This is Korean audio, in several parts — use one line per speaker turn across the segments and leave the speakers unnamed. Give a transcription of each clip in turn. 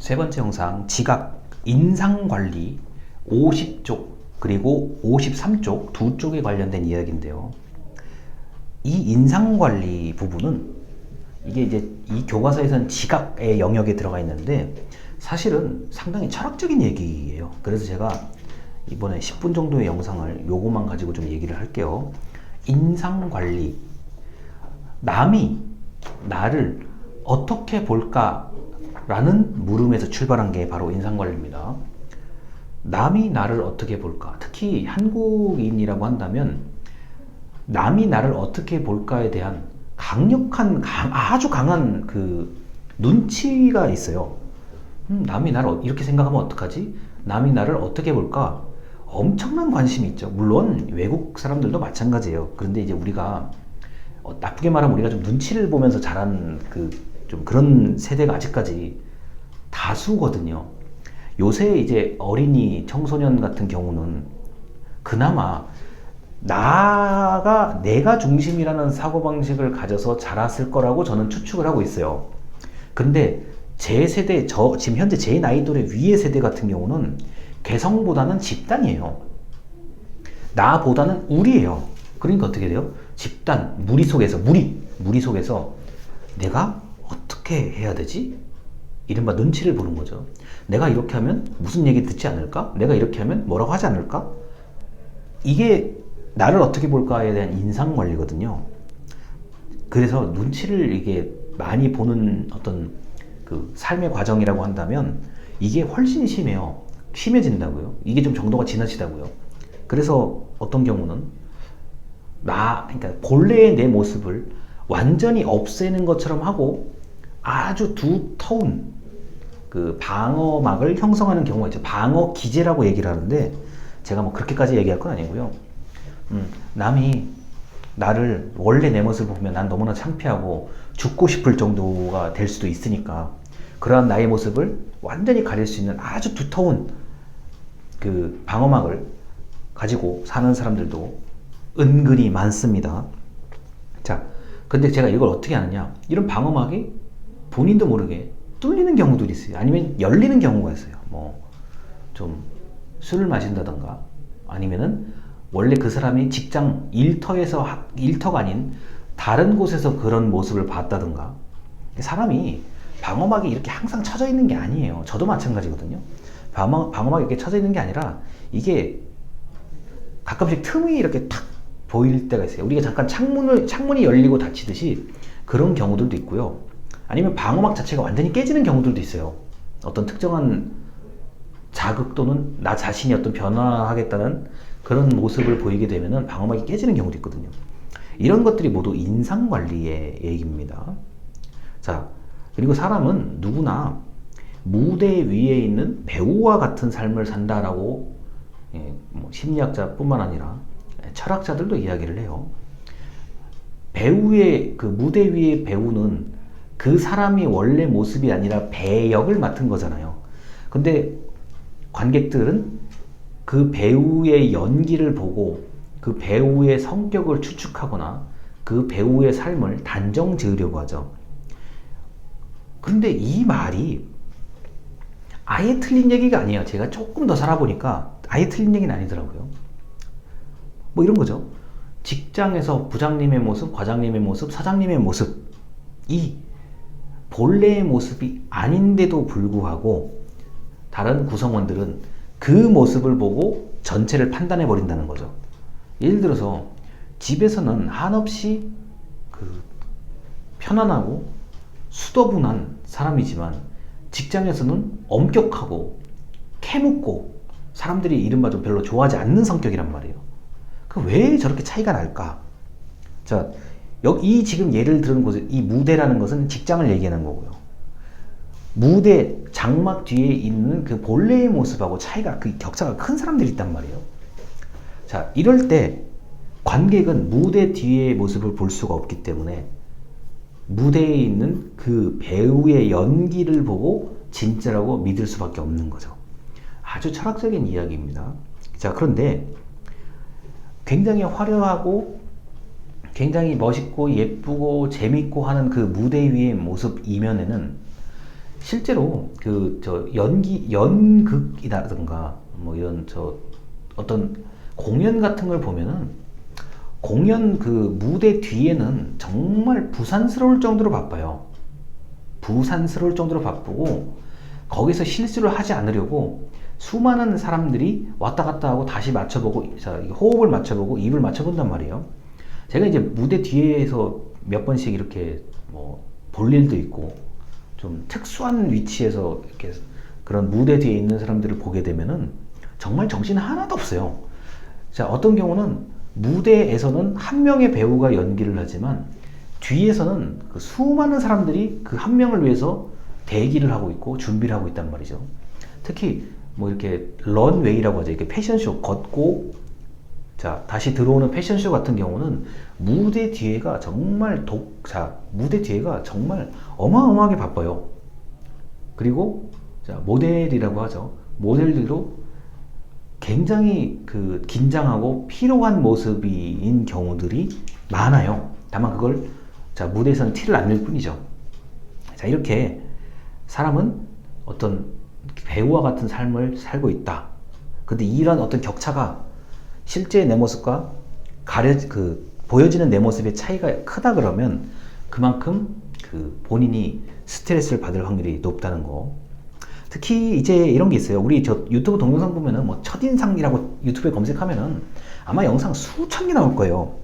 세 번째 영상 지각 인상관리 50쪽 그리고 53쪽 두 쪽에 관련된 이야기인데요. 이 인상관리 부분은 이게 이제 이 교과서에서는 지각의 영역에 들어가 있는데 사실은 상당히 철학적인 얘기예요. 그래서 제가 이번에 10분 정도의 영상을 요거만 가지고 좀 얘기를 할게요. 인상관리, 남이 나를 어떻게 볼까 라는 물음에서 출발한 게 바로 인상관리입니다. 남이 나를 어떻게 볼까, 특히 한국인이라고 한다면 남이 나를 어떻게 볼까에 대한 강력한, 아주 강한 그 눈치가 있어요. 남이 나를 이렇게 생각하면 어떡하지? 남이 나를 어떻게 볼까? 엄청난 관심이 있죠. 물론 외국 사람들도 마찬가지예요. 그런데 이제 우리가 나쁘게 말하면 우리가 좀 눈치를 보면서 자란 좀 그런 세대가 아직까지 다수거든요. 요새 이제 어린이, 청소년 같은 경우는 그나마 내가 중심이라는 사고방식을 가져서 자랐을 거라고 저는 추측을 하고 있어요. 근데 제 세대, 지금 현재 제 나이 또래 위의 세대 같은 경우는 개성보다는 집단이에요. 나보다는 우리예요. 그러니까 어떻게 돼요? 집단, 무리 속에서 내가 어떻게 해야 되지? 이른바 눈치를 보는 거죠. 내가 이렇게 하면 무슨 얘기 듣지 않을까? 내가 이렇게 하면 뭐라고 하지 않을까? 이게 나를 어떻게 볼까에 대한 인상관리거든요. 그래서 눈치를 이게 많이 보는 어떤 그 삶의 과정이라고 한다면 이게 훨씬 심해진다고요. 이게 좀 정도가 지나치다고요. 그래서 어떤 경우는 그러니까 본래의 내 모습을 완전히 없애는 것처럼 하고 아주 두터운 그 방어막을 형성하는 경우가 있죠. 방어 기제라고 얘기를 하는데 제가 뭐 그렇게까지 얘기할 건 아니고요. 남이 나를 원래 내 모습을 보면 난 너무나 창피하고 죽고 싶을 정도가 될 수도 있으니까 그러한 나의 모습을 완전히 가릴 수 있는 아주 두터운 그 방어막을 가지고 사는 사람들도 은근히 많습니다. 자, 근데 제가 이걸 어떻게 하느냐? 이런 방어막이 본인도 모르게 뚫리는 경우들이 있어요. 아니면 열리는 경우가 있어요. 뭐 좀 술을 마신다던가 아니면은 원래 그 사람이 직장 일터가 아닌 다른 곳에서 그런 모습을 봤다던가. 사람이 방어막이 이렇게 항상 쳐져 있는 게 아니에요. 저도 마찬가지거든요. 방어막이 이렇게 쳐져 있는 게 아니라 이게 가끔씩 틈이 이렇게 탁 보일 때가 있어요. 우리가 잠깐 창문이 열리고 닫히듯이 그런 경우들도 있고요. 아니면 방어막 자체가 완전히 깨지는 경우들도 있어요. 어떤 특정한 자극 또는 나 자신이 어떤 변화하겠다는 그런 모습을 보이게 되면은 방어막이 깨지는 경우도 있거든요. 이런 것들이 모두 인상관리의 얘기입니다. 자, 그리고 사람은 누구나 무대 위에 있는 배우와 같은 삶을 산다라고 뭐 심리학자뿐만 아니라 철학자들도 이야기를 해요. 배우의 그 무대 위의 배우는 그 사람이 원래 모습이 아니라 배역을 맡은 거잖아요. 근데 관객들은 그 배우의 연기를 보고 그 배우의 성격을 추측하거나 그 배우의 삶을 단정 지으려고 하죠. 근데 이 말이 아예 틀린 얘기가 아니에요. 제가 조금 더 살아보니까 아예 틀린 얘기는 아니더라고요. 뭐 이런 거죠. 직장에서 부장님의 모습, 과장님의 모습, 사장님의 모습, 이 본래의 모습이 아닌데도 불구하고 다른 구성원들은 그 모습을 보고 전체를 판단해 버린다는 거죠. 예를 들어서 집에서는 한없이 편안하고 수더분한 사람이지만 직장에서는 엄격하고 캐묻고 사람들이 이른바 좀 별로 좋아하지 않는 성격이란 말이에요. 왜 저렇게 차이가 날까? 자, 이 지금 예를 들은 곳에 이 무대라는 것은 직장을 얘기하는 거고요. 무대 장막 뒤에 있는 그 본래의 모습하고 그 격차가 큰 사람들이 있단 말이에요. 자, 이럴 때 관객은 무대 뒤의 모습을 볼 수가 없기 때문에 무대에 있는 그 배우의 연기를 보고 진짜라고 믿을 수밖에 없는 거죠. 아주 철학적인 이야기입니다. 자, 그런데 굉장히 화려하고 굉장히 멋있고 예쁘고 재밌고 하는 그 무대 위의 모습 이면에는 실제로 그 저 연극이라든가 뭐 이런 저 어떤 공연 같은 걸 보면은 공연 그 무대 뒤에는 정말 부산스러울 정도로 바빠요. 부산스러울 정도로 바쁘고 거기서 실수를 하지 않으려고 수많은 사람들이 왔다 갔다 하고 다시 맞춰보고 자, 호흡을 맞춰보고 입을 맞춰본단 말이에요. 제가 이제 무대 뒤에서 몇 번씩 이렇게 뭐 볼 일도 있고 좀 특수한 위치에서 이렇게 그런 무대 뒤에 있는 사람들을 보게 되면은 정말 정신 하나도 없어요. 자, 어떤 경우는 무대에서는 한 명의 배우가 연기를 하지만 뒤에서는 그 수많은 사람들이 그 한 명을 위해서 대기를 하고 있고 준비를 하고 있단 말이죠. 특히 뭐 이렇게 런웨이라고 하죠. 이렇게 패션쇼 걷고 자 다시 들어오는 패션쇼 같은 경우는 무대 뒤에가 정말 무대 뒤에가 정말 어마어마하게 바빠요. 그리고 자 모델이라고 하죠. 모델들도 굉장히 그 긴장하고 피로한 모습인 경우들이 많아요. 다만 그걸 자 무대에서는 티를 안 낼 뿐이죠. 자 이렇게 사람은 어떤 배우와 같은 삶을 살고 있다. 근데 이런 어떤 격차가 실제 내 모습과 보여지는 내 모습의 차이가 크다 그러면 그만큼 그 본인이 스트레스를 받을 확률이 높다는 거. 특히 이제 이런 게 있어요. 우리 저 유튜브 동영상 보면은 뭐 첫인상이라고 유튜브에 검색하면은 아마 영상 수천 개 나올 거예요.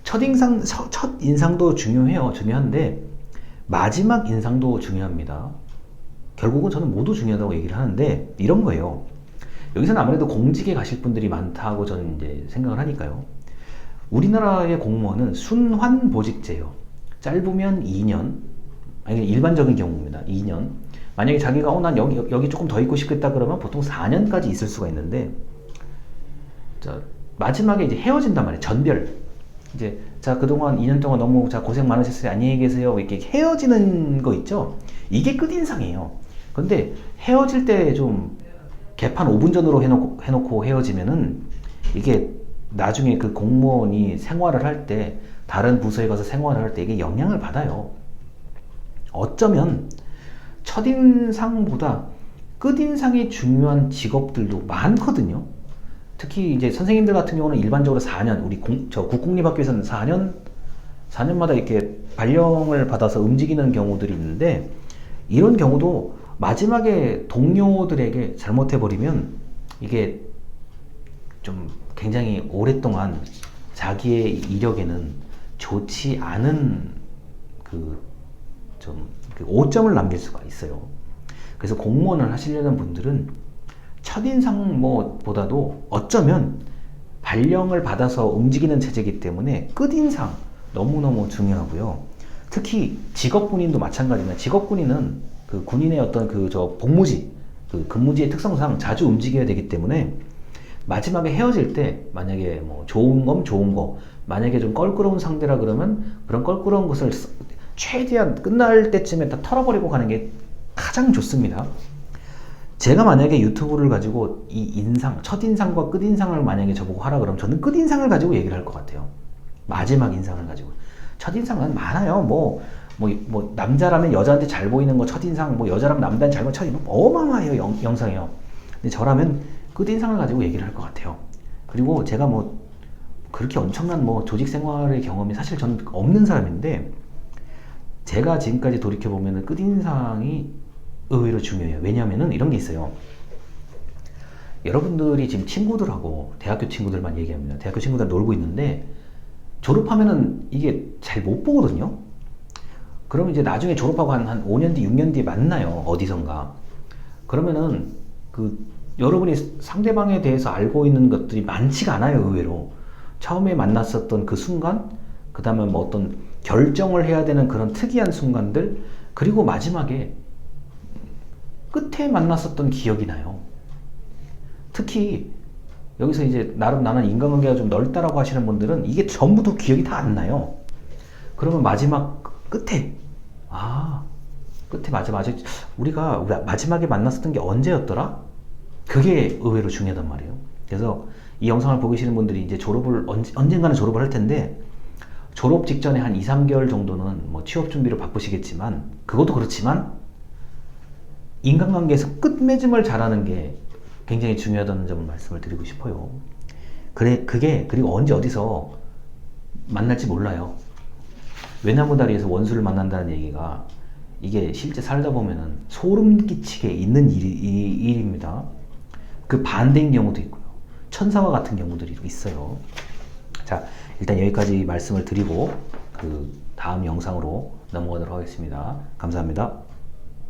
첫인상도 중요한데 마지막 인상도 중요합니다. 결국은 저는 모두 중요하다고 얘기를 하는데 이런 거예요. 여기서는 아무래도 공직에 가실 분들이 많다고 저는 이제 생각을 하니까요. 우리나라의 공무원은 순환보직제예요. 짧으면 2년, 아니 일반적인 경우입니다. 2년. 만약에 자기가 난 여기 조금 더 있고 싶겠다 그러면 보통 4년까지 있을 수가 있는데 자, 마지막에 이제 헤어진단 말이에요. 전별. 이제 자 그동안 2년 동안 너무 자 고생 많으셨어요. 안녕히 계세요. 이렇게 헤어지는 거 있죠. 이게 끝인상이에요. 근데 헤어질 때 좀 개판 5분 전으로 해놓고 헤어지면은 이게 나중에 그 공무원이 생활을 할 때 다른 부서에 가서 생활을 할 때 이게 영향을 받아요. 어쩌면 첫인상보다 끝인상이 중요한 직업들도 많거든요. 특히 이제 선생님들 같은 경우는 일반적으로 4년, 우리 국공립학교에서는 4년마다 이렇게 발령을 받아서 움직이는 경우들이 있는데 이런 경우도 마지막에 동료들에게 잘못해버리면 이게 좀 굉장히 오랫동안 자기의 이력에는 좋지 않은 그 오점을 남길 수가 있어요. 그래서 공무원을 하시려는 분들은 첫인상 보다도 어쩌면 발령을 받아서 움직이는 체제이기 때문에 끝인상 너무너무 중요하고요. 특히 직업군인도 마찬가지입니다. 직업군인은 그 군인의 어떤 복무지, 그 근무지의 특성상 자주 움직여야 되기 때문에 마지막에 헤어질 때 만약에 뭐 좋은 거, 만약에 좀 껄끄러운 상대라 그러면 그런 껄끄러운 것을 최대한 끝날 때쯤에 다 털어버리고 가는 게 가장 좋습니다. 제가 만약에 유튜브를 가지고 이 첫인상과 끝인상을 만약에 저보고 하라 그러면 저는 끝인상을 가지고 얘기를 할 것 같아요. 마지막 인상을 가지고. 첫인상은 많아요. 남자라면 여자한테 잘 보이는 거 첫인상, 여자라면 남자한테 잘 보이는 첫인상, 어마어마해요, 영상이요. 근데 저라면 끝인상을 가지고 얘기를 할 것 같아요. 그리고 제가 그렇게 엄청난 조직 생활의 경험이 사실 저는 없는 사람인데, 제가 지금까지 돌이켜보면 끝인상이 의외로 중요해요. 왜냐하면 이런 게 있어요. 여러분들이 지금 친구들하고 대학교 친구들만 얘기합니다. 대학교 친구들 놀고 있는데 졸업하면은 이게 잘 못 보거든요. 그러면 이제 나중에 졸업하고 한 5년 뒤, 6년 뒤에 만나요. 어디선가. 그러면은 여러분이 상대방에 대해서 알고 있는 것들이 많지가 않아요. 의외로. 처음에 만났었던 그 순간, 그 다음에 어떤 결정을 해야 되는 그런 특이한 순간들, 그리고 마지막에 끝에 만났었던 기억이 나요. 특히 여기서 이제 나름 나는 인간관계가 좀 넓다라고 하시는 분들은 이게 전부 다 기억이 다 안 나요. 그러면 마지막 끝에 맞아 우리가 마지막에 만났었던 게 언제였더라? 그게 의외로 중요하단 말이에요. 그래서 이 영상을 보고 계시는 분들이 이제 언젠가는 졸업을 할 텐데 졸업 직전에 한 2, 3개월 정도는 취업 준비를 바쁘시겠지만, 그것도 그렇지만 인간관계에서 끝맺음을 잘하는 게 굉장히 중요하다는 점을 말씀을 드리고 싶어요. 그게 그리고 언제 어디서 만날지 몰라요. 외나무다리에서 원수를 만난다는 얘기가 이게 실제 살다 보면은 소름 끼치게 있는 일입니다. 그 반대인 경우도 있고요. 천사와 같은 경우들이 있어요. 자, 일단 여기까지 말씀을 드리고 그 다음 영상으로 넘어가도록 하겠습니다. 감사합니다.